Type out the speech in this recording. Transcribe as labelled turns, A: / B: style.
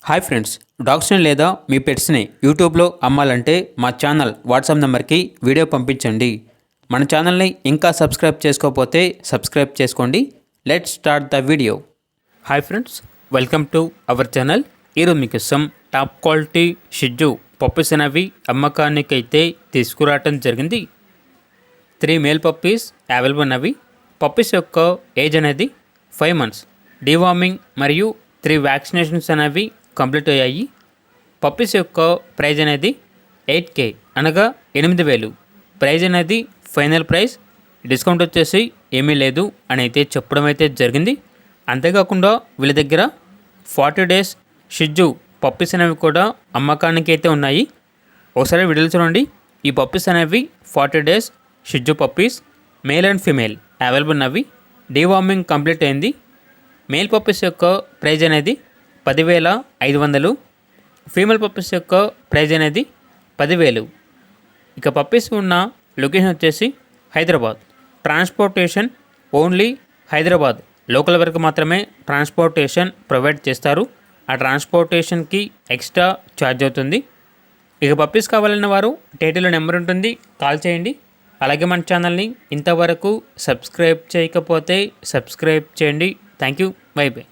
A: Hi friends, డాగ్స్ని లేదా మీ పెట్స్ని యూట్యూబ్లో అమ్మాలంటే మా ఛానల్ వాట్సాప్ నెంబర్కి వీడియో పంపించండి. మన ఛానల్ని ఇంకా సబ్స్క్రైబ్ చేసుకోకపోతే సబ్స్క్రైబ్ చేసుకోండి. Let's start the video. Hi friends, welcome to our channel. ఈరోజు మీకోసం టాప్ క్వాలిటీ షిట్జూ పప్పీస్ అనేవి అమ్మకానికైతే తీసుకురావటం జరిగింది. 3 మేల్ పప్పీస్ అవైలబుల్ ఉన్నవి. పప్పీస్ యొక్క ఏజ్ అనేది 5 months. డీవార్మింగ్ మరియు 3 వ్యాక్సినేషన్స్ అనేవి కంప్లీట్ అయ్యాయి. పప్పీస్ యొక్క ప్రైజ్ అనేది 8K అనగా 8,000. ప్రైజ్ అనేది ఫైనల్ ప్రైస్, డిస్కౌంట్ వచ్చేసి ఏమీ లేదు అని అయితే చెప్పడం అయితే జరిగింది. అంతేకాకుండా వీళ్ళ దగ్గర 40 days షిట్జూ పప్పీస్ అనేవి కూడా అమ్మకానికి అయితే ఉన్నాయి. ఒకసారి వీడియోలు చూడండి. ఈ పప్పీస్ అనేవి 40 days Shih Tzu puppies, male and female available ఉన్నవి. డీవార్మింగ్ కంప్లీట్ అయింది. మేల్ పప్పీస్ యొక్క ప్రైజ్ అనేది 10,500. ఫీమేల్ పప్పీస్ యొక్క ప్రైజ్ అనేది 10,000. ఇక పప్పీస్ ఉన్న లొకేషన్ వచ్చేసి Hyderabad. Transportation only Hyderabad local వరకు మాత్రమే ట్రాన్స్పోర్టేషన్ ప్రొవైడ్ చేస్తారు. ఆ ట్రాన్స్పోర్టేషన్కి ఎక్స్ట్రా ఛార్జ్ అవుతుంది. ఇక పప్పీస్ కావాలన్న వారు టైటిల్లో నెంబర్ ఉంటుంది, కాల్ చేయండి. అలాగే మన ఛానల్ని ఇంతవరకు సబ్స్క్రైబ్ చేయకపోతే సబ్స్క్రైబ్ చేయండి. Thank you. By by.